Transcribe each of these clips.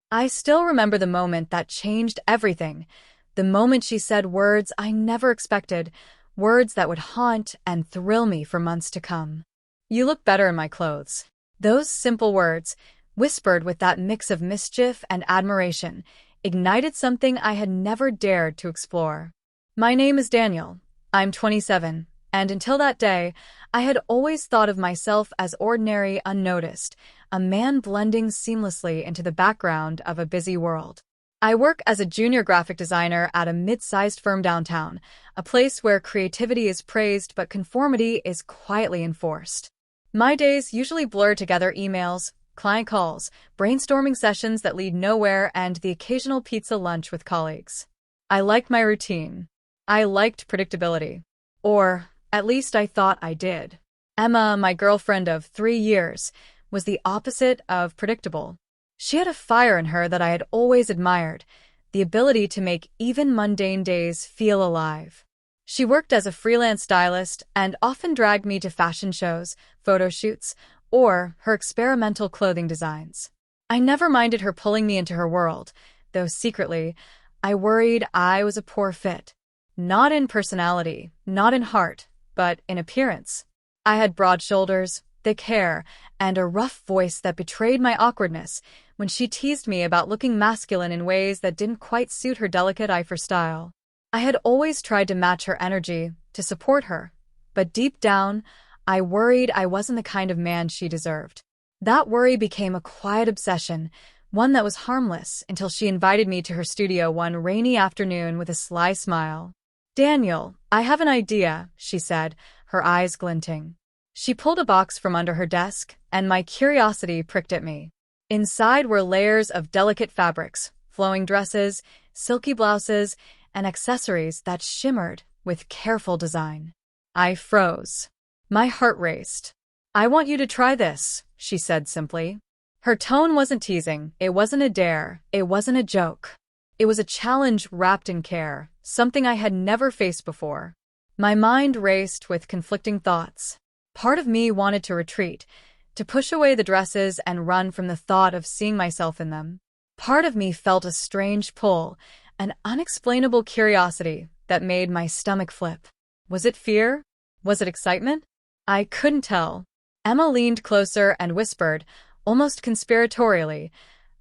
I still remember the moment that changed everything. The moment she said words I never expected, words that would haunt and thrill me for months to come. "You look better in my clothes." Those simple words, whispered with that mix of mischief and admiration, ignited something I had never dared to explore. My name is Daniel. I'm 27, and until that day, I had always thought of myself as ordinary, unnoticed, a man blending seamlessly into the background of a busy world. I work as a junior graphic designer at a mid-sized firm downtown, a place where creativity is praised but conformity is quietly enforced. My days usually blur together emails, client calls, brainstorming sessions that lead nowhere, and the occasional pizza lunch with colleagues. I liked my routine. I liked predictability. Or, at least I thought I did. Emma, my girlfriend of 3 years, was the opposite of predictable. She had a fire in her that I had always admired, the ability to make even mundane days feel alive. She worked as a freelance stylist and often dragged me to fashion shows, photo shoots, or her experimental clothing designs. I never minded her pulling me into her world, though secretly, I worried I was a poor fit. Not in personality, not in heart, but in appearance. I had broad shoulders, thick hair, and a rough voice that betrayed my awkwardness when she teased me about looking masculine in ways that didn't quite suit her delicate eye for style. I had always tried to match her energy, to support her, but deep down, I worried I wasn't the kind of man she deserved. That worry became a quiet obsession, one that was harmless until she invited me to her studio one rainy afternoon with a sly smile. "Daniel, I have an idea," she said, her eyes glinting. She pulled a box from under her desk, and my curiosity pricked at me. Inside were layers of delicate fabrics, flowing dresses, silky blouses, and accessories that shimmered with careful design. I froze. My heart raced. "I want you to try this," she said simply. Her tone wasn't teasing, it wasn't a dare, it wasn't a joke. It was a challenge wrapped in care, something I had never faced before. My mind raced with conflicting thoughts. Part of me wanted to retreat, to push away the dresses and run from the thought of seeing myself in them. Part of me felt a strange pull, an unexplainable curiosity that made my stomach flip. Was it fear? Was it excitement? I couldn't tell. Emma leaned closer and whispered, almost conspiratorially,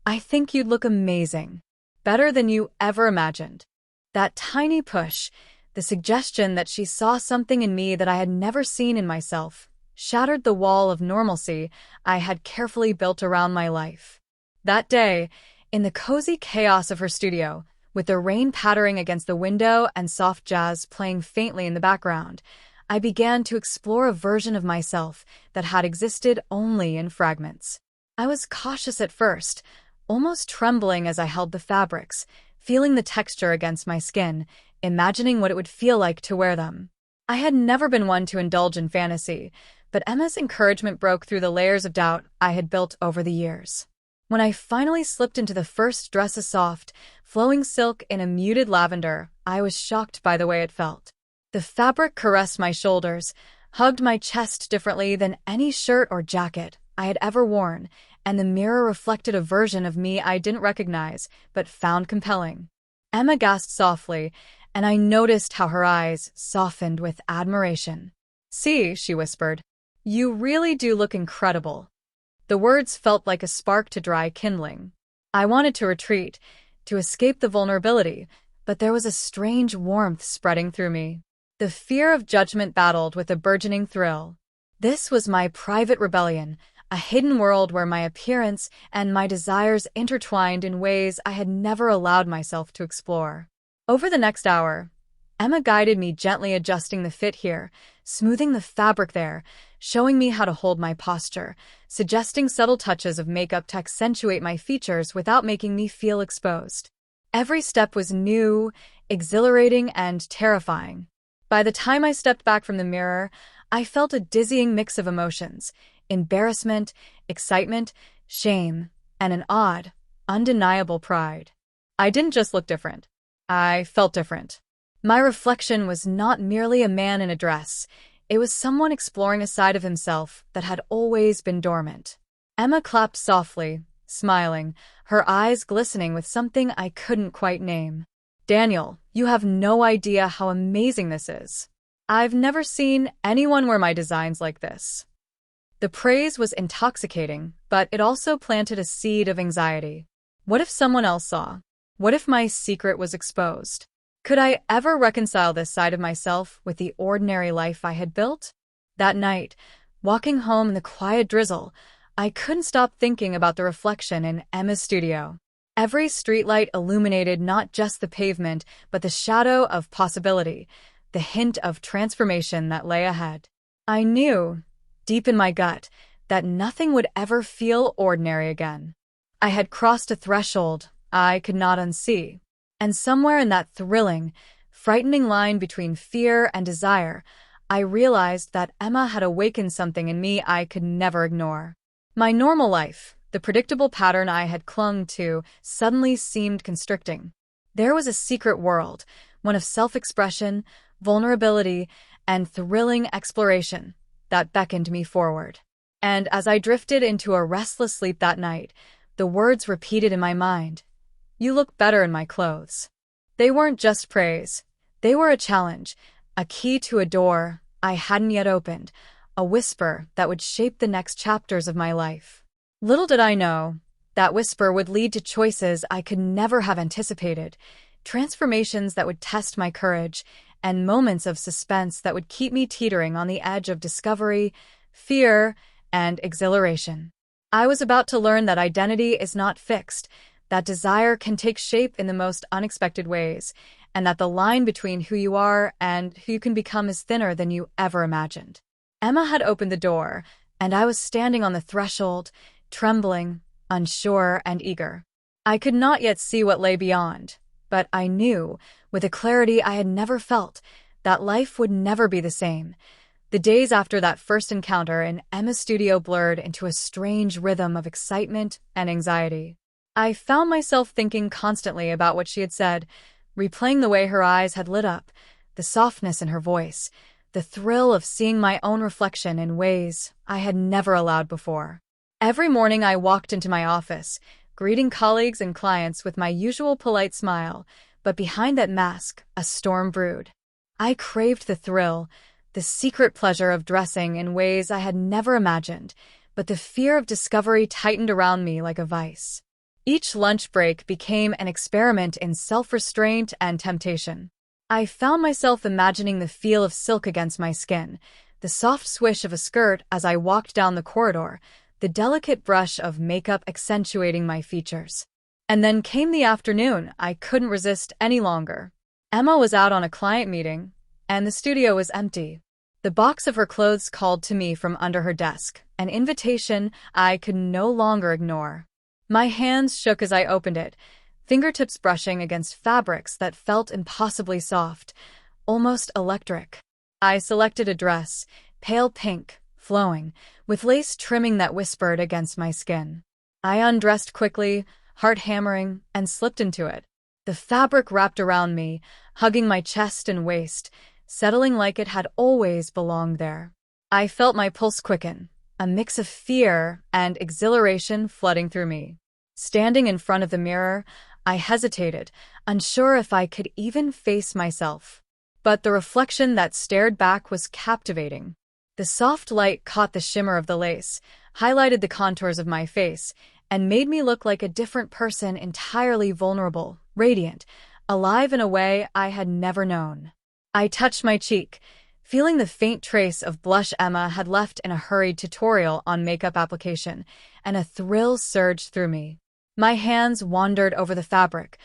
"I think you'd look amazing. Better than you ever imagined." That tiny push, the suggestion that she saw something in me that I had never seen in myself, shattered the wall of normalcy I had carefully built around my life. That day, in the cozy chaos of her studio, with the rain pattering against the window and soft jazz playing faintly in the background, I began to explore a version of myself that had existed only in fragments. I was cautious at first, almost trembling as I held the fabrics, feeling the texture against my skin, imagining what it would feel like to wear them. I had never been one to indulge in fantasy, but Emma's encouragement broke through the layers of doubt I had built over the years. When I finally slipped into the first dress of soft, flowing silk in a muted lavender, I was shocked by the way it felt. The fabric caressed my shoulders, hugged my chest differently than any shirt or jacket I had ever worn, and the mirror reflected a version of me I didn't recognize, but found compelling. Emma gasped softly, and I noticed how her eyes softened with admiration. "See," she whispered, "you really do look incredible." The words felt like a spark to dry kindling. I wanted to retreat, to escape the vulnerability, but there was a strange warmth spreading through me. The fear of judgment battled with a burgeoning thrill. This was my private rebellion, a hidden world where my appearance and my desires intertwined in ways I had never allowed myself to explore. Over the next hour, Emma guided me, gently adjusting the fit here, smoothing the fabric there, showing me how to hold my posture, suggesting subtle touches of makeup to accentuate my features without making me feel exposed. Every step was new, exhilarating, and terrifying. By the time I stepped back from the mirror, I felt a dizzying mix of emotions: embarrassment, excitement, shame, and an odd, undeniable pride. I didn't just look different. I felt different. My reflection was not merely a man in a dress. It was someone exploring a side of himself that had always been dormant. Emma clapped softly, smiling, her eyes glistening with something I couldn't quite name. "Daniel, you have no idea how amazing this is. I've never seen anyone wear my designs like this." The praise was intoxicating, but it also planted a seed of anxiety. What if someone else saw? What if my secret was exposed? Could I ever reconcile this side of myself with the ordinary life I had built? That night, walking home in the quiet drizzle, I couldn't stop thinking about the reflection in Emma's studio. Every streetlight illuminated not just the pavement, but the shadow of possibility, the hint of transformation that lay ahead. I knew, deep in my gut, that nothing would ever feel ordinary again. I had crossed a threshold I could not unsee, and somewhere in that thrilling, frightening line between fear and desire, I realized that Emma had awakened something in me I could never ignore. My normal life, the predictable pattern I had clung to, suddenly seemed constricting. There was a secret world, one of self-expression, vulnerability, and thrilling exploration, that beckoned me forward. And as I drifted into a restless sleep that night, the words repeated in my mind, "You look better in my clothes." They weren't just praise. They were a challenge, a key to a door I hadn't yet opened, a whisper that would shape the next chapters of my life. Little did I know, that whisper would lead to choices I could never have anticipated, transformations that would test my courage, and moments of suspense that would keep me teetering on the edge of discovery, fear, and exhilaration. I was about to learn that identity is not fixed, that desire can take shape in the most unexpected ways, and that the line between who you are and who you can become is thinner than you ever imagined. Emma had opened the door, and I was standing on the threshold, trembling, unsure, and eager. I could not yet see what lay beyond, but I knew, with a clarity I had never felt, that life would never be the same. The days after that first encounter in Emma's studio blurred into a strange rhythm of excitement and anxiety. I found myself thinking constantly about what she had said, replaying the way her eyes had lit up, the softness in her voice, the thrill of seeing my own reflection in ways I had never allowed before. Every morning I walked into my office, greeting colleagues and clients with my usual polite smile, but behind that mask, a storm brewed. I craved the thrill, the secret pleasure of dressing in ways I had never imagined, but the fear of discovery tightened around me like a vice. Each lunch break became an experiment in self-restraint and temptation. I found myself imagining the feel of silk against my skin, the soft swish of a skirt as I walked down the corridor, the delicate brush of makeup accentuating my features. And then came the afternoon I couldn't resist any longer. Emma was out on a client meeting, and the studio was empty. The box of her clothes called to me from under her desk, an invitation I could no longer ignore. My hands shook as I opened it, fingertips brushing against fabrics that felt impossibly soft, almost electric. I selected a dress, pale pink, flowing, with lace trimming that whispered against my skin. I undressed quickly, heart hammering, and slipped into it. The fabric wrapped around me, hugging my chest and waist, settling like it had always belonged there. I felt my pulse quicken, a mix of fear and exhilaration flooding through me. Standing in front of the mirror, I hesitated, unsure if I could even face myself. But the reflection that stared back was captivating. The soft light caught the shimmer of the lace, highlighted the contours of my face, and made me look like a different person, entirely vulnerable, radiant, alive in a way I had never known. I touched my cheek, feeling the faint trace of blush Emma had left in a hurried tutorial on makeup application, and a thrill surged through me. My hands wandered over the fabric,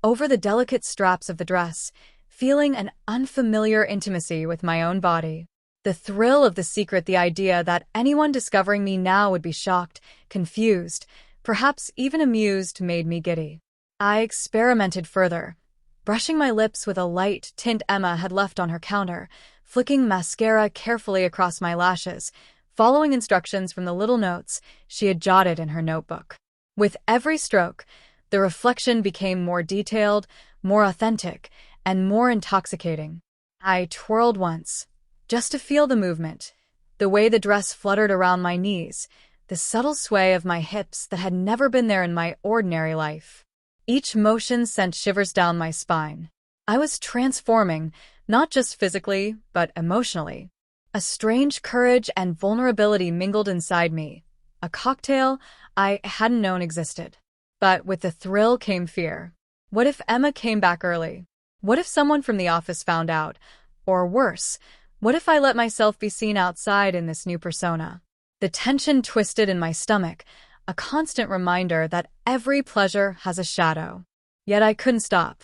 over the delicate straps of the dress, feeling an unfamiliar intimacy with my own body. The thrill of the secret, the idea that anyone discovering me now would be shocked, confused, perhaps even amused, made me giddy. I experimented further, brushing my lips with a light tint Emma had left on her counter, flicking mascara carefully across my lashes, following instructions from the little notes she had jotted in her notebook. With every stroke, the reflection became more detailed, more authentic, and more intoxicating. I twirled once, just to feel the movement, the way the dress fluttered around my knees, the subtle sway of my hips that had never been there in my ordinary life. Each motion sent shivers down my spine. I was transforming, not just physically, but emotionally. A strange courage and vulnerability mingled inside me, a cocktail I hadn't known existed. But with the thrill came fear. What if Emma came back early? What if someone from the office found out? Or worse, what if I let myself be seen outside in this new persona? The tension twisted in my stomach, a constant reminder that every pleasure has a shadow. Yet I couldn't stop.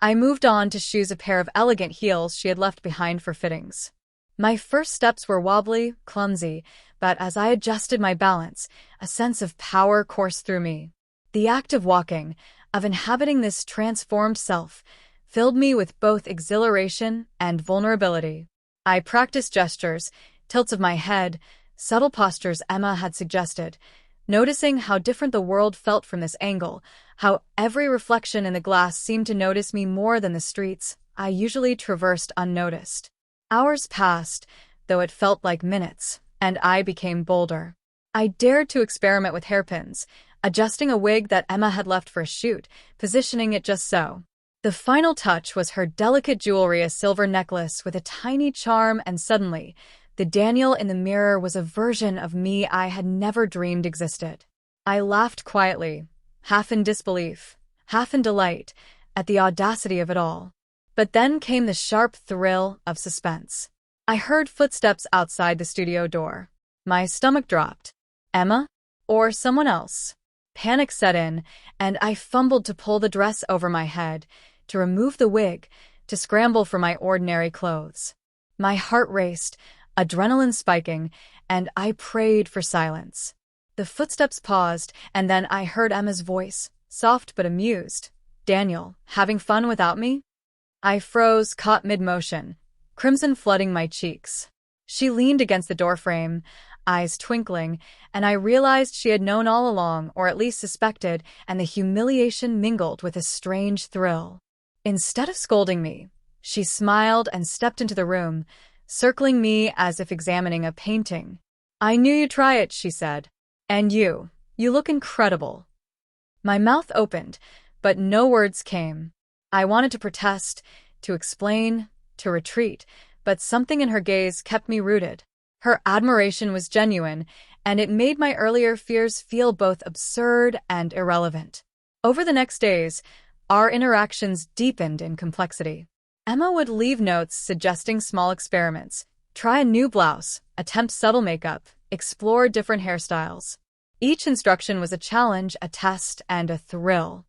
I moved on to choose a pair of elegant heels she had left behind for fittings. My first steps were wobbly, clumsy, but as I adjusted my balance, a sense of power coursed through me. The act of walking, of inhabiting this transformed self, filled me with both exhilaration and vulnerability. I practiced gestures, tilts of my head, subtle postures Emma had suggested, noticing how different the world felt from this angle, how every reflection in the glass seemed to notice me more than the streets I usually traversed unnoticed. Hours passed, though it felt like minutes, and I became bolder. I dared to experiment with hairpins, adjusting a wig that Emma had left for a shoot, positioning it just so. The final touch was her delicate jewelry, a silver necklace with a tiny charm, and suddenly, the Daniel in the mirror was a version of me I had never dreamed existed. I laughed quietly, half in disbelief, half in delight, at the audacity of it all. But then came the sharp thrill of suspense. I heard footsteps outside the studio door. My stomach dropped. Emma? Or someone else? Panic set in, and I fumbled to pull the dress over my head, to remove the wig, to scramble for my ordinary clothes. My heart raced, adrenaline spiking, and I prayed for silence. The footsteps paused, and then I heard Emma's voice, soft but amused. "Daniel, having fun without me?" I froze, caught mid-motion, crimson flooding my cheeks. She leaned against the doorframe, eyes twinkling, and I realized she had known all along, or at least suspected, and the humiliation mingled with a strange thrill. Instead of scolding me, she smiled and stepped into the room, circling me as if examining a painting. "I knew you'd try it," she said. "And you look incredible." My mouth opened, but no words came. I wanted to protest, to explain, to retreat, but something in her gaze kept me rooted. Her admiration was genuine, and it made my earlier fears feel both absurd and irrelevant. Over the next days, our interactions deepened in complexity. Emma would leave notes suggesting small experiments, try a new blouse, attempt subtle makeup, explore different hairstyles. Each instruction was a challenge, a test, and a thrill.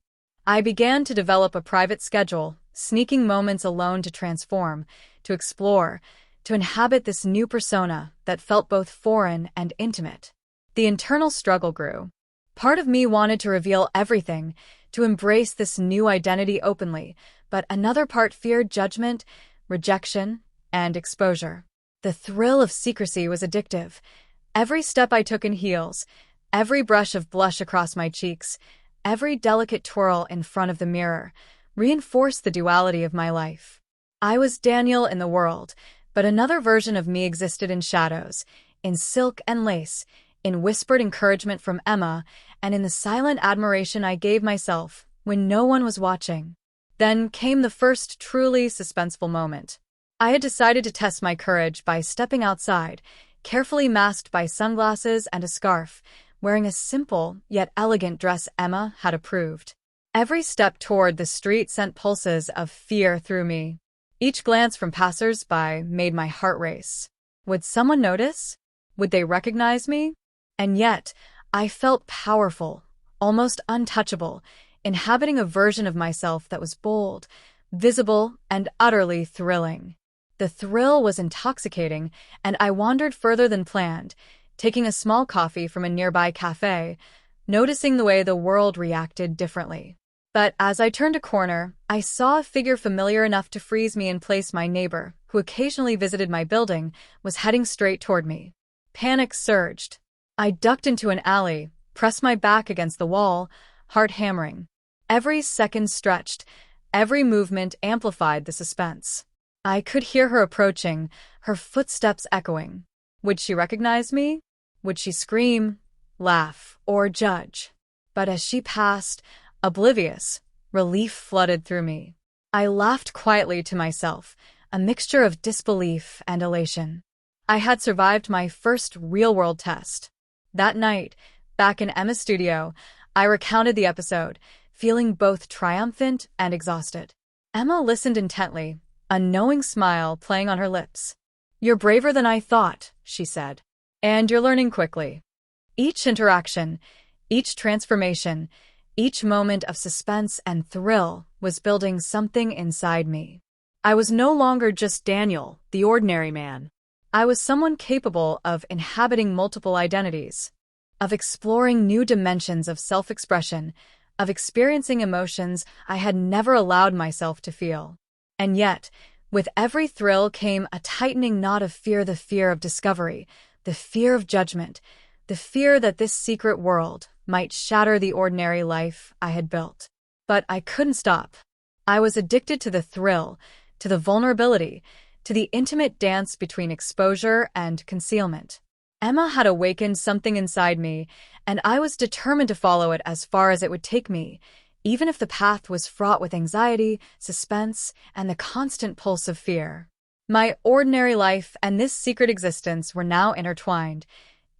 I began to develop a private schedule, sneaking moments alone to transform, to explore, to inhabit this new persona that felt both foreign and intimate. The internal struggle grew. Part of me wanted to reveal everything, to embrace this new identity openly, but another part feared judgment, rejection, and exposure. The thrill of secrecy was addictive. Every step I took in heels, every brush of blush across my cheeks, every delicate twirl in front of the mirror, reinforced the duality of my life. I was Daniel in the world, but another version of me existed in shadows, in silk and lace, in whispered encouragement from Emma, and in the silent admiration I gave myself when no one was watching. Then came the first truly suspenseful moment. I had decided to test my courage by stepping outside, carefully masked by sunglasses and a scarf, wearing a simple yet elegant dress Emma had approved. Every step toward the street sent pulses of fear through me. Each glance from passers-by made my heart race. Would someone notice? Would they recognize me? And yet, I felt powerful, almost untouchable, inhabiting a version of myself that was bold, visible, and utterly thrilling. The thrill was intoxicating, and I wandered further than planned, taking a small coffee from a nearby cafe, noticing the way the world reacted differently. But as I turned a corner, I saw a figure familiar enough to freeze me in place. My neighbor, who occasionally visited my building, was heading straight toward me. Panic surged. I ducked into an alley, pressed my back against the wall, heart hammering. Every second stretched, every movement amplified the suspense. I could hear her approaching, her footsteps echoing. Would she recognize me? Would she scream? laugh, or judge. But as she passed, oblivious, relief flooded through me. I laughed quietly to myself, a mixture of disbelief and elation. I had survived my first real-world test. That night, back in Emma's studio, I recounted the episode, feeling both triumphant and exhausted. Emma listened intently, a knowing smile playing on her lips. "You're braver than I thought," she said. "And you're learning quickly." Each interaction, each transformation, each moment of suspense and thrill was building something inside me. I was no longer just Daniel, the ordinary man. I was someone capable of inhabiting multiple identities, of exploring new dimensions of self-expression, of experiencing emotions I had never allowed myself to feel. And yet, with every thrill came a tightening knot of fear, the fear of discovery, the fear of judgment, the fear that this secret world might shatter the ordinary life I had built. But I couldn't stop. I was addicted to the thrill, to the vulnerability, to the intimate dance between exposure and concealment. Emma had awakened something inside me, and I was determined to follow it as far as it would take me, even if the path was fraught with anxiety, suspense, and the constant pulse of fear. My ordinary life and this secret existence were now intertwined,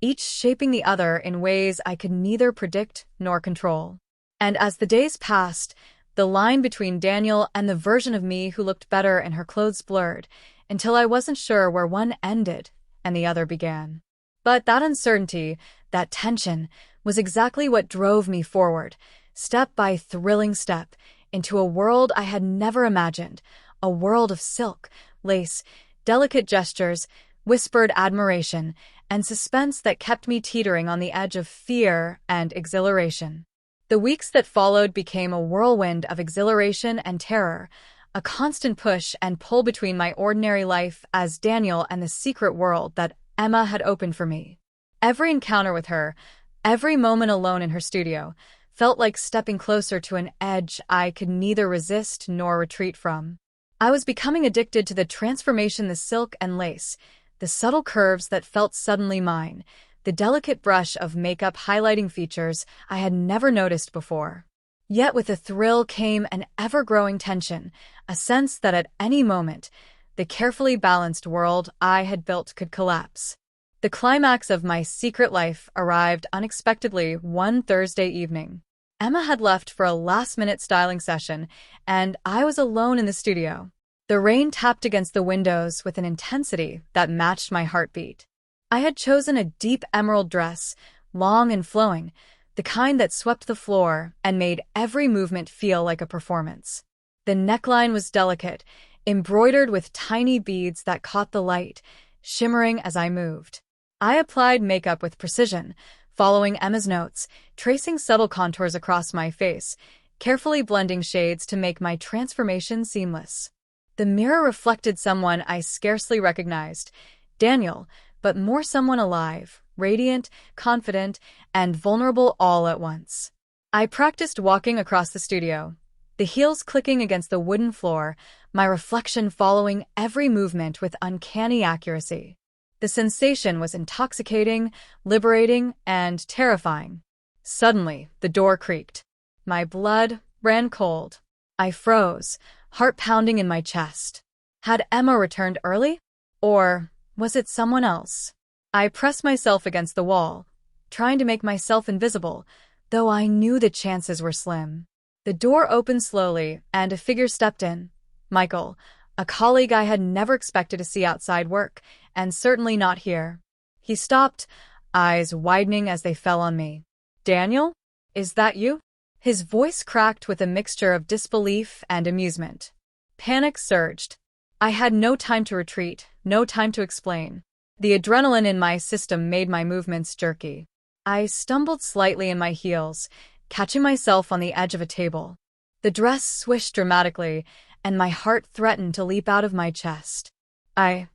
each shaping the other in ways I could neither predict nor control. And as the days passed, the line between Daniel and the version of me who looked better in her clothes blurred, until I wasn't sure where one ended and the other began. But that uncertainty, that tension, was exactly what drove me forward, step by thrilling step, into a world I had never imagined, a world of silk, lace, delicate gestures, whispered admiration, and suspense that kept me teetering on the edge of fear and exhilaration. The weeks that followed became a whirlwind of exhilaration and terror, a constant push and pull between my ordinary life as Daniel and the secret world that Emma had opened for me. Every encounter with her, every moment alone in her studio, felt like stepping closer to an edge I could neither resist nor retreat from. I was becoming addicted to the transformation, the silk and lace, the subtle curves that felt suddenly mine, the delicate brush of makeup highlighting features I had never noticed before. Yet with the thrill came an ever-growing tension, a sense that at any moment, the carefully balanced world I had built could collapse. The climax of my secret life arrived unexpectedly one Thursday evening. Emma had left for a last-minute styling session, and I was alone in the studio. The rain tapped against the windows with an intensity that matched my heartbeat. I had chosen a deep emerald dress, long and flowing, the kind that swept the floor and made every movement feel like a performance. The neckline was delicate, embroidered with tiny beads that caught the light, shimmering as I moved. I applied makeup with precision, following Emma's notes, tracing subtle contours across my face, carefully blending shades to make my transformation seamless. The mirror reflected someone I scarcely recognized, Daniel, but more someone alive, radiant, confident, and vulnerable all at once. I practiced walking across the studio, the heels clicking against the wooden floor, my reflection following every movement with uncanny accuracy. The sensation was intoxicating, liberating, and terrifying. Suddenly, the door creaked. My blood ran cold. I froze, heart pounding in my chest. Had Emma returned early? Or was it someone else? I pressed myself against the wall, trying to make myself invisible, though I knew the chances were slim. The door opened slowly, and a figure stepped in. Michael, a colleague I had never expected to see outside work, and certainly not here. He stopped, eyes widening as they fell on me. "Daniel? Is that you?" His voice cracked with a mixture of disbelief and amusement. Panic surged. I had no time to retreat, no time to explain. The adrenaline in my system made my movements jerky. I stumbled slightly in my heels, catching myself on the edge of a table. The dress swished dramatically, and my heart threatened to leap out of my chest. I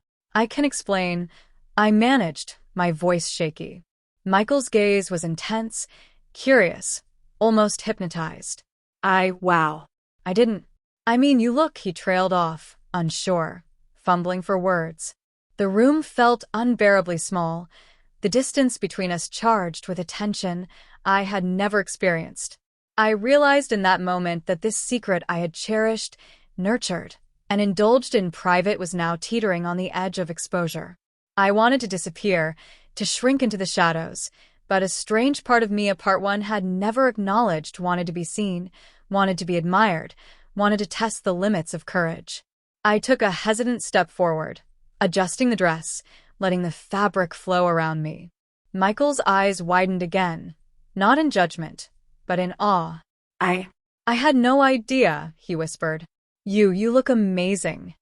can explain. I managed, my voice shaky. Michael's gaze was intense, curious, almost hypnotized. Wow. I mean, you look, he trailed off, unsure, fumbling for words. The room felt unbearably small, the distance between us charged with a tension I had never experienced. I realized in that moment that this secret I had cherished, nurtured, and indulged in private was now teetering on the edge of exposure. I wanted to disappear, to shrink into the shadows, but a strange part of me, a part one had never acknowledged, wanted to be seen, wanted to be admired, wanted to test the limits of courage. I took a hesitant step forward, adjusting the dress, letting the fabric flow around me. Michael's eyes widened again, not in judgment, but in awe. I had no idea, he whispered. You look amazing.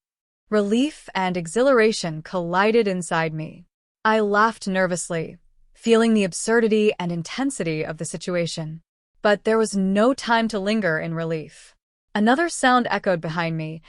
Relief and exhilaration collided inside me. I laughed nervously, feeling the absurdity and intensity of the situation. But there was no time to linger in relief. Another sound echoed behind me,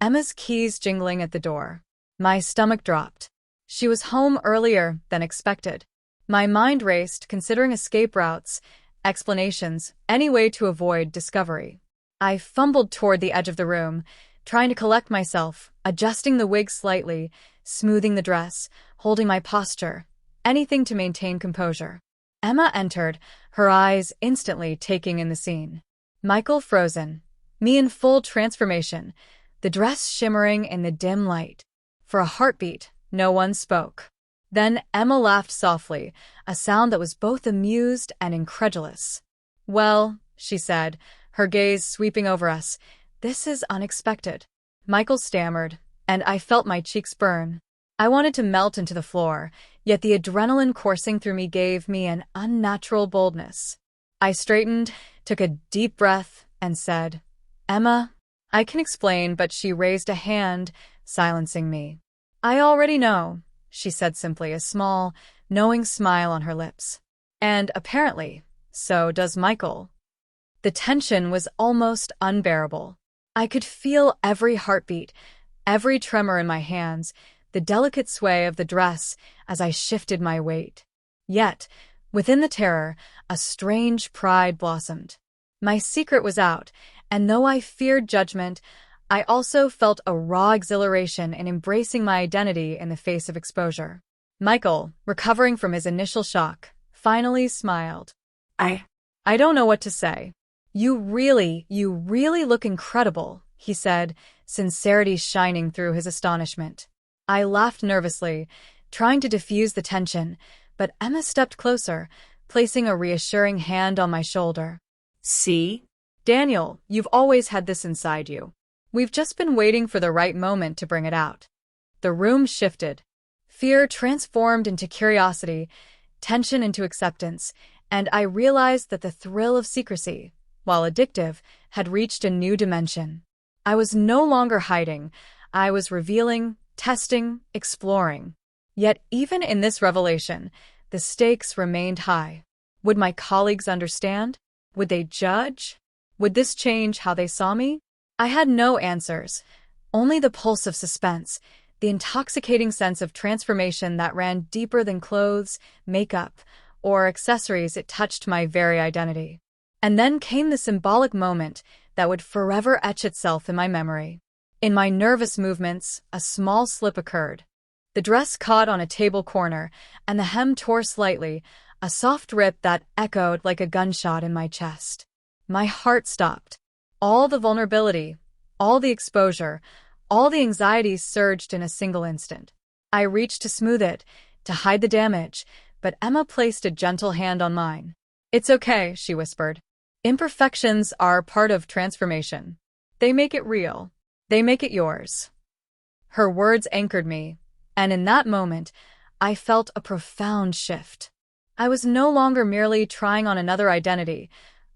Emma's keys jingling at the door. My stomach dropped. She was home earlier than expected. My mind raced, considering escape routes, explanations, any way to avoid discovery. I fumbled toward the edge of the room, trying to collect myself, adjusting the wig slightly, smoothing the dress, holding my posture, anything to maintain composure. Emma entered, her eyes instantly taking in the scene. Michael frozen, me in full transformation, the dress shimmering in the dim light. For a heartbeat, no one spoke. Then Emma laughed softly, a sound that was both amused and incredulous. "Well," she said, her gaze sweeping over us, "this is unexpected." Michael stammered, and I felt my cheeks burn. I wanted to melt into the floor, yet the adrenaline coursing through me gave me an unnatural boldness. I straightened, took a deep breath, and said, "Emma, I can explain," but she raised a hand, silencing me. "I already know," she said simply, a small, knowing smile on her lips. "And apparently, so does Michael." The tension was almost unbearable. I could feel every heartbeat, every tremor in my hands, the delicate sway of the dress as I shifted my weight. Yet, within the terror, a strange pride blossomed. My secret was out, and though I feared judgment, I also felt a raw exhilaration in embracing my identity in the face of exposure. Michael, recovering from his initial shock, finally smiled. I don't know what to say. You really look incredible," he said, sincerity shining through his astonishment. I laughed nervously, trying to diffuse the tension, but Emma stepped closer, placing a reassuring hand on my shoulder. "See? Daniel, you've always had this inside you. We've just been waiting for the right moment to bring it out." The room shifted. Fear transformed into curiosity, tension into acceptance, and I realized that the thrill of secrecy, while addictive, had reached a new dimension. I was no longer hiding. I was revealing, testing, exploring. Yet even in this revelation, the stakes remained high. Would my colleagues understand? Would they judge? Would this change how they saw me? I had no answers, only the pulse of suspense, the intoxicating sense of transformation that ran deeper than clothes, makeup, or accessories. It touched my very identity. And then came the symbolic moment that would forever etch itself in my memory. In my nervous movements, a small slip occurred. The dress caught on a table corner, and the hem tore slightly, a soft rip that echoed like a gunshot in my chest. My heart stopped. All the vulnerability, all the exposure, all the anxiety surged in a single instant. I reached to smooth it, to hide the damage, but Emma placed a gentle hand on mine. "It's okay," she whispered. "Imperfections are part of transformation. They make it real. They make it yours." Her words anchored me, and in that moment, I felt a profound shift. I was no longer merely trying on another identity.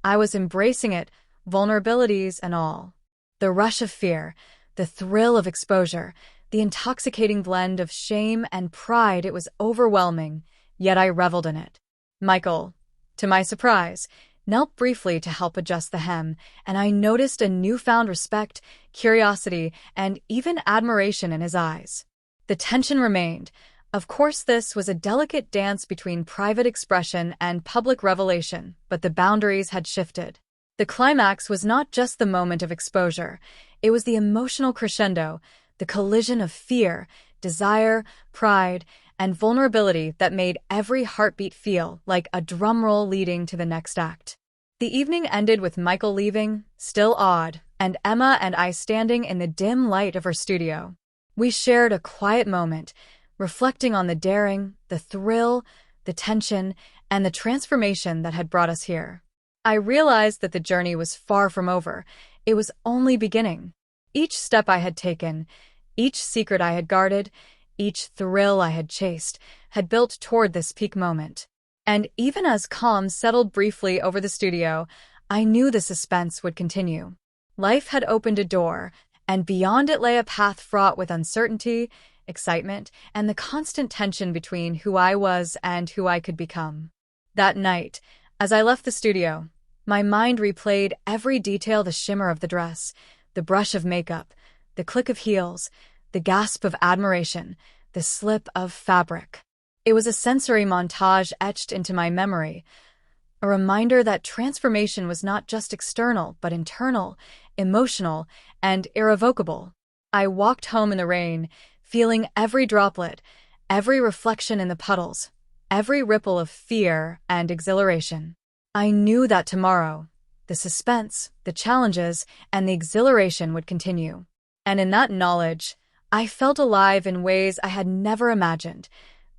I was embracing it, vulnerabilities and all. The rush of fear, the thrill of exposure, the intoxicating blend of shame and pride, it was overwhelming, yet I reveled in it. Michael, to my surprise, knelt briefly to help adjust the hem, and I noticed a newfound respect, curiosity, and even admiration in his eyes. The tension remained. Of course, this was a delicate dance between private expression and public revelation, but the boundaries had shifted. The climax was not just the moment of exposure. It was the emotional crescendo, the collision of fear, desire, pride, and vulnerability that made every heartbeat feel like a drumroll leading to the next act. The evening ended with Michael leaving, still awed, and Emma and I standing in the dim light of her studio. We shared a quiet moment, reflecting on the daring, the thrill, the tension, and the transformation that had brought us here. I realized that the journey was far from over. It was only beginning. Each step I had taken, each secret I had guarded, each thrill I had chased, had built toward this peak moment. And even as calm settled briefly over the studio, I knew the suspense would continue. Life had opened a door, and beyond it lay a path fraught with uncertainty, excitement, and the constant tension between who I was and who I could become. That night, as I left the studio, my mind replayed every detail: the shimmer of the dress, the brush of makeup, the click of heels, the gasp of admiration, the slip of fabric. It was a sensory montage etched into my memory, a reminder that transformation was not just external, but internal, emotional, and irrevocable. I walked home in the rain, feeling every droplet, every reflection in the puddles, every ripple of fear and exhilaration. I knew that tomorrow, the suspense, the challenges, and the exhilaration would continue. And in that knowledge, I felt alive in ways I had never imagined,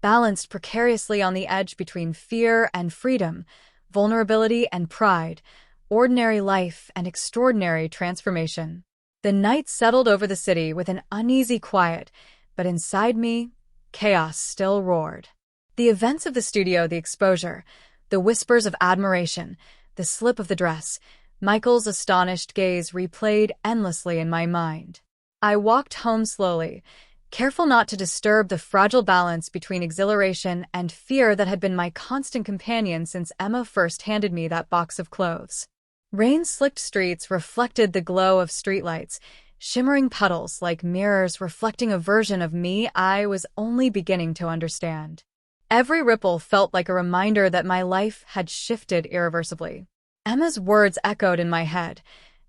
balanced precariously on the edge between fear and freedom, vulnerability and pride, ordinary life and extraordinary transformation. The night settled over the city with an uneasy quiet, but inside me, chaos still roared. The events of the studio, the exposure, the whispers of admiration, the slip of the dress, Michael's astonished gaze replayed endlessly in my mind. I walked home slowly, careful not to disturb the fragile balance between exhilaration and fear that had been my constant companion since Emma first handed me that box of clothes. Rain-slicked streets reflected the glow of streetlights, shimmering puddles like mirrors reflecting a version of me I was only beginning to understand. Every ripple felt like a reminder that my life had shifted irreversibly. Emma's words echoed in my head.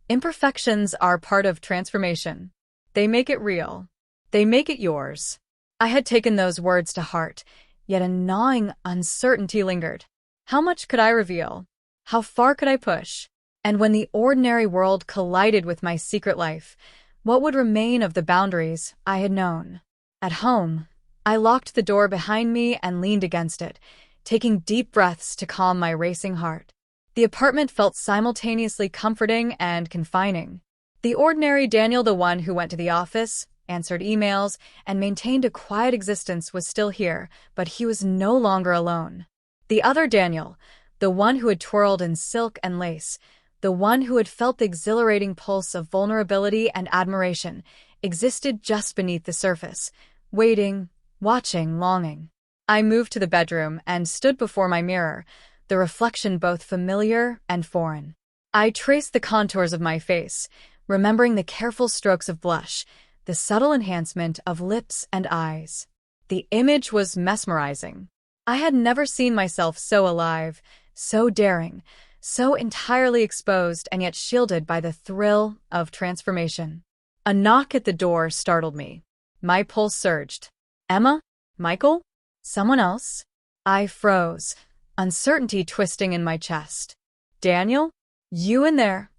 Imperfections are part of transformation. They make it real. They make it yours. I had taken those words to heart, yet a gnawing uncertainty lingered. How much could I reveal? How far could I push? And when the ordinary world collided with my secret life, what would remain of the boundaries I had known? At home, I locked the door behind me and leaned against it, taking deep breaths to calm my racing heart. The apartment felt simultaneously comforting and confining. The ordinary Daniel, the one who went to the office, answered emails, and maintained a quiet existence, was still here, but he was no longer alone. The other Daniel, the one who had twirled in silk and lace, the one who had felt the exhilarating pulse of vulnerability and admiration, existed just beneath the surface, waiting, watching, longing. I moved to the bedroom and stood before my mirror, the reflection both familiar and foreign. I traced the contours of my face, remembering the careful strokes of blush, the subtle enhancement of lips and eyes. The image was mesmerizing. I had never seen myself so alive, so daring, so entirely exposed and yet shielded by the thrill of transformation. A knock at the door startled me. My pulse surged. Emma? Michael? Someone else? I froze, uncertainty twisting in my chest. Daniel? You in there?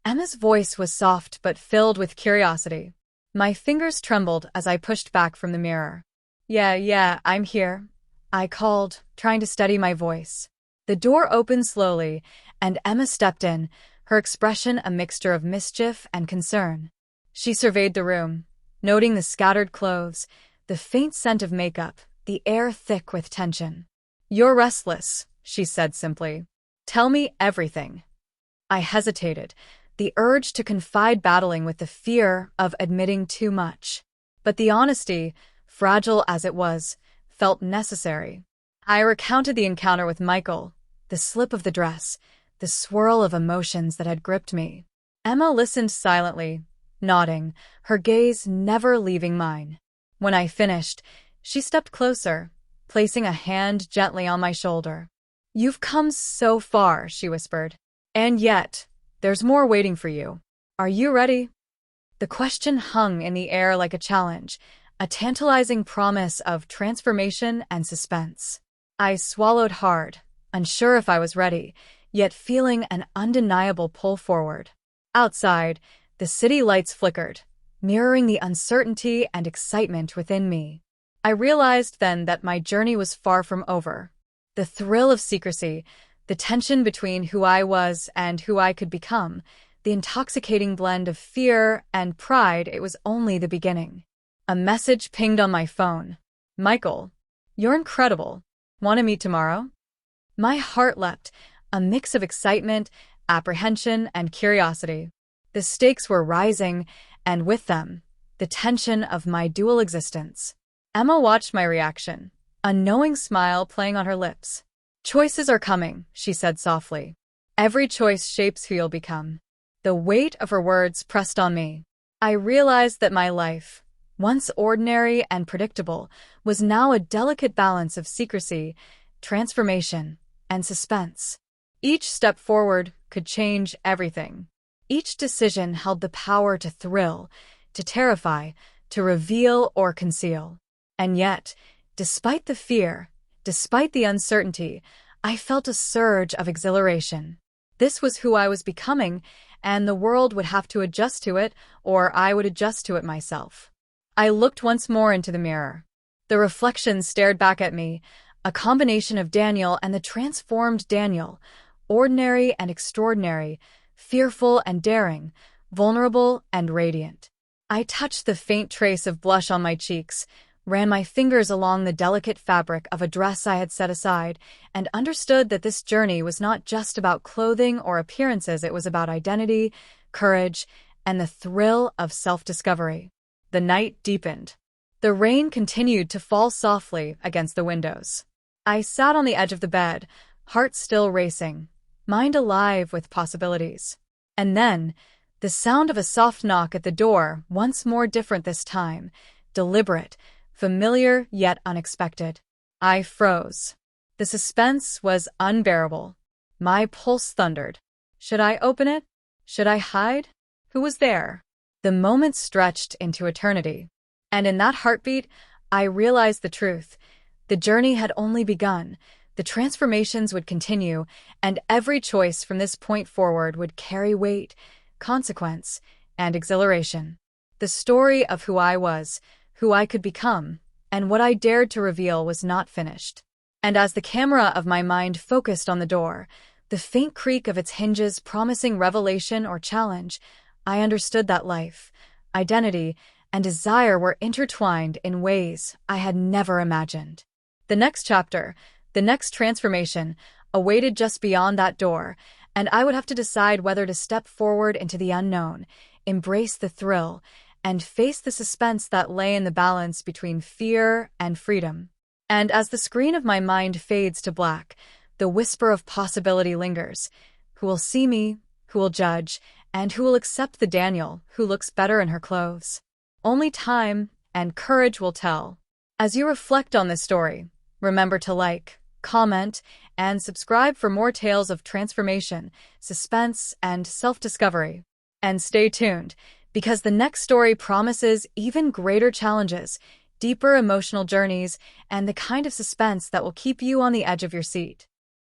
Emma's voice was soft but filled with curiosity. My fingers trembled as I pushed back from the mirror. Yeah, I'm here, I called, trying to steady my voice. The door opened slowly, and Emma stepped in, her expression a mixture of mischief and concern. She surveyed the room, noting the scattered clothes, the faint scent of makeup, the air thick with tension. You're restless, she said simply. Tell me everything. I hesitated, the urge to confide battling with the fear of admitting too much. But the honesty, fragile as it was, felt necessary. I recounted the encounter with Michael, the slip of the dress, the swirl of emotions that had gripped me. Emma listened silently, nodding, her gaze never leaving mine. When I finished, she stepped closer, placing a hand gently on my shoulder. You've come so far, she whispered. And yet, there's more waiting for you. Are you ready? The question hung in the air like a challenge. a tantalizing promise of transformation and suspense. I swallowed hard, unsure if I was ready, yet feeling an undeniable pull forward. Outside, the city lights flickered, mirroring the uncertainty and excitement within me. I realized then that my journey was far from over. The thrill of secrecy, the tension between who I was and who I could become, the intoxicating blend of fear and pride, it was only the beginning. A message pinged on my phone. "Michael, you're incredible. Want to meet tomorrow?" My heart leapt, a mix of excitement, apprehension, and curiosity. The stakes were rising, and with them, the tension of my dual existence. Emma watched my reaction, a knowing smile playing on her lips. "Choices are coming," she said softly. "Every choice shapes who you'll become." The weight of her words pressed on me. I realized that my life, once ordinary and predictable, was now a delicate balance of secrecy, transformation, and suspense. Each step forward could change everything. Each decision held the power to thrill, to terrify, to reveal or conceal. And yet, despite the fear, despite the uncertainty, I felt a surge of exhilaration. This was who I was becoming, and the world would have to adjust to it, or I would adjust to it myself. I looked once more into the mirror. The reflection stared back at me, a combination of Daniel and the transformed Daniel, ordinary and extraordinary, fearful and daring, vulnerable and radiant. I touched the faint trace of blush on my cheeks, ran my fingers along the delicate fabric of a dress I had set aside, and understood that this journey was not just about clothing or appearances, it was about identity, courage, and the thrill of self-discovery. The night deepened. The rain continued to fall softly against the windows. I sat on the edge of the bed, heart still racing, mind alive with possibilities. And then, the sound of a soft knock at the door, once more different this time, deliberate, familiar yet unexpected. I froze. The suspense was unbearable. My pulse thundered. Should I open it? Should I hide? Who was there? The moment stretched into eternity. And in that heartbeat, I realized the truth. The journey had only begun. The transformations would continue, and every choice from this point forward would carry weight, consequence, and exhilaration. The story of who I was, who I could become, and what I dared to reveal was not finished. And as the camera of my mind focused on the door, the faint creak of its hinges promising revelation or challenge, I understood that life, identity, and desire were intertwined in ways I had never imagined. The next chapter, the next transformation, awaited just beyond that door, and I would have to decide whether to step forward into the unknown, embrace the thrill, and face the suspense that lay in the balance between fear and freedom. And as the screen of my mind fades to black, the whisper of possibility lingers. Who will see me, who will judge, and who will accept the Daniel who looks better in her clothes? Only time and courage will tell. As you reflect on this story, remember to like, comment, and subscribe for more tales of transformation, suspense, and self-discovery. And stay tuned, because the next story promises even greater challenges, deeper emotional journeys, and the kind of suspense that will keep you on the edge of your seat.